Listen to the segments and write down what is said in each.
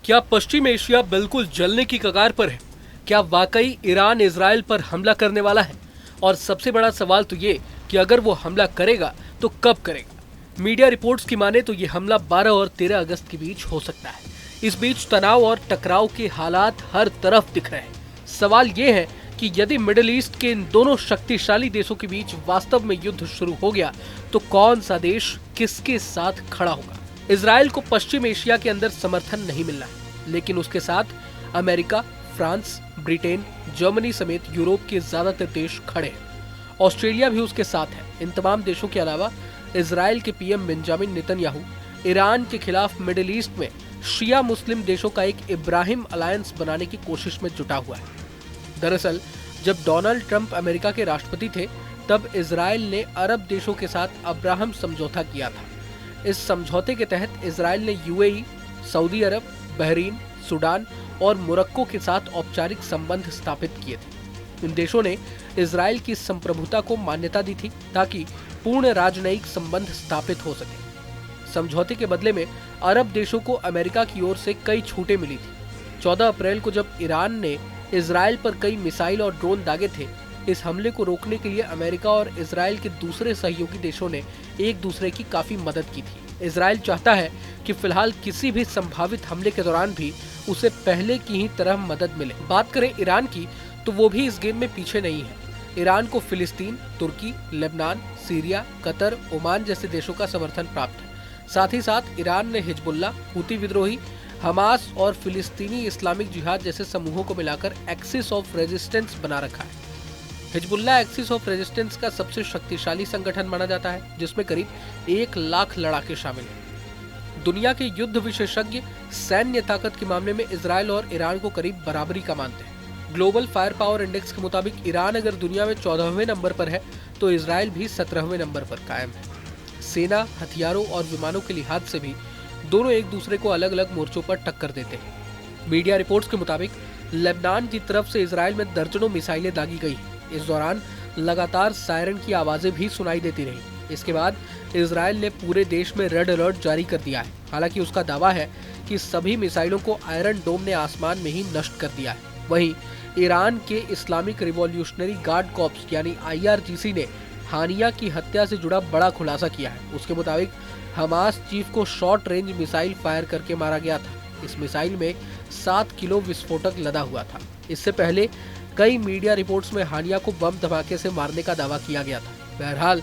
क्या पश्चिम एशिया बिल्कुल जलने की कगार पर है? क्या वाकई ईरान इजराइल पर हमला करने वाला है? और सबसे बड़ा सवाल तो ये कि अगर वो हमला करेगा तो कब करेगा? मीडिया रिपोर्ट्स की माने तो ये हमला 12 और 13 अगस्त के बीच हो सकता है। इस बीच तनाव और टकराव के हालात हर तरफ दिख रहे हैं। सवाल ये है कि यदि मिडिल ईस्ट के इन दोनों शक्तिशाली देशों के बीच वास्तव में युद्ध शुरू हो गया तो कौन सा देश किसके साथ खड़ा होगा? इजराइल को पश्चिम एशिया के अंदर समर्थन नहीं मिलना है, लेकिन उसके साथ अमेरिका, फ्रांस, ब्रिटेन, जर्मनी समेत यूरोप के ज्यादातर देश खड़े हैं। ऑस्ट्रेलिया भी उसके साथ है। इन तमाम देशों के अलावा इजराइल के पीएम बेंजामिन नेतन्याहू ईरान के खिलाफ मिडिल ईस्ट में शिया मुस्लिम देशों का एक इब्राहिम अलायंस बनाने की कोशिश में जुटा हुआ है। दरअसल जब डोनाल्ड ट्रंप अमेरिका के राष्ट्रपति थे तब इजराइल ने अरब देशों के साथ अब्राहम समझौता किया था। इस समझौते के तहत इजराइल ने यूएई, सऊदी अरब, बहरीन, सूडान और मोरक्को के साथ औपचारिक संबंध स्थापित किए थे। इन देशों ने इजराइल की संप्रभुता को मान्यता दी थी ताकि पूर्ण राजनयिक संबंध स्थापित हो सके। समझौते के बदले में अरब देशों को अमेरिका की ओर से कई छूटें मिली थी। 14 अप्रैल को जब ईरान ने इजराइल पर कई मिसाइल और ड्रोन दागे थे, इस हमले को रोकने के लिए अमेरिका और इजराइल के दूसरे सहयोगी देशों ने एक दूसरे की काफी मदद की थी। इजराइल चाहता है कि फिलहाल किसी भी संभावित हमले के दौरान भी उसे पहले की ही तरह मदद मिले। बात करें ईरान की तो वो भी इस गेम में पीछे नहीं है। ईरान को फिलिस्तीन, तुर्की, लेबनान, सीरिया, कतर, ओमान जैसे देशों का समर्थन प्राप्त है। साथ ही साथ ईरान ने हिजबुल्लाह, हूती विद्रोही, हमास और फिलिस्तीनी इस्लामिक जिहाद जैसे समूहों को मिलाकर एक्सिस ऑफ रेजिस्टेंस बना रखा है। हिजबुल्लाह एक्सिस ऑफ रेजिस्टेंस का सबसे शक्तिशाली संगठन माना जाता है, जिसमें करीब 1 लाख लड़ाके शामिल हैं। दुनिया के युद्ध विशेषज्ञ सैन्य ताकत के मामले में इजराइल और ईरान को करीब बराबरी का मानते हैं। ग्लोबल फायर पावर इंडेक्स के मुताबिक ईरान अगर दुनिया में 14वें नंबर पर है तो इजराइल भी 17वें नंबर पर कायम है। सेना, हथियारों और विमानों के लिहाज से भी दोनों एक दूसरे को अलग अलग मोर्चों पर टक्कर देते हैं। मीडिया रिपोर्ट्स के मुताबिक लेबनान की तरफ से इजराइल में दर्जनों मिसाइलें दागी गई। इस दौरान लगातार सायरन की आवाजें भी सुनाई देती रही। इसके बाद इजराइल ने पूरे देश में रेड अलर्ट जारी कर दिया है। हालांकि उसका दावा है कि सभी मिसाइलों को आयरन डोम ने आसमान में ही नष्ट कर दिया है। वहीं ईरान के इस्लामिक रिवॉल्यूशनरी गार्ड कॉर्प्स यानी IRGC ने हानिया की हत्या से जुड़ा बड़ा खुलासा किया है। उसके मुताबिक हमास चीफ को शॉर्ट रेंज मिसाइल फायर करके मारा गया था। इस मिसाइल में 7 किलो विस्फोटक लदा हुआ था। इससे पहले कई मीडिया रिपोर्ट्स में हानिया को बम धमाके से मारने का दावा किया गया था। बहरहाल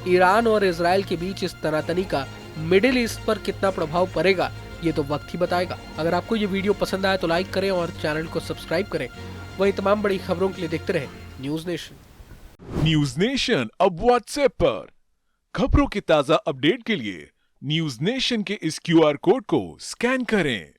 ईरान और इजराइल के बीच इस तनातनी का मिडिल ईस्ट पर कितना प्रभाव पड़ेगा ये तो वक्त ही बताएगा। अगर आपको ये वीडियो पसंद आया तो लाइक करें और चैनल को सब्सक्राइब करें। वहीं तमाम बड़ी खबरों के लिए देखते रहें न्यूज नेशन। न्यूज नेशन अब व्हाट्सएप पर खबरों के ताजा अपडेट के लिए न्यूज नेशन के इस QR कोड को स्कैन करें।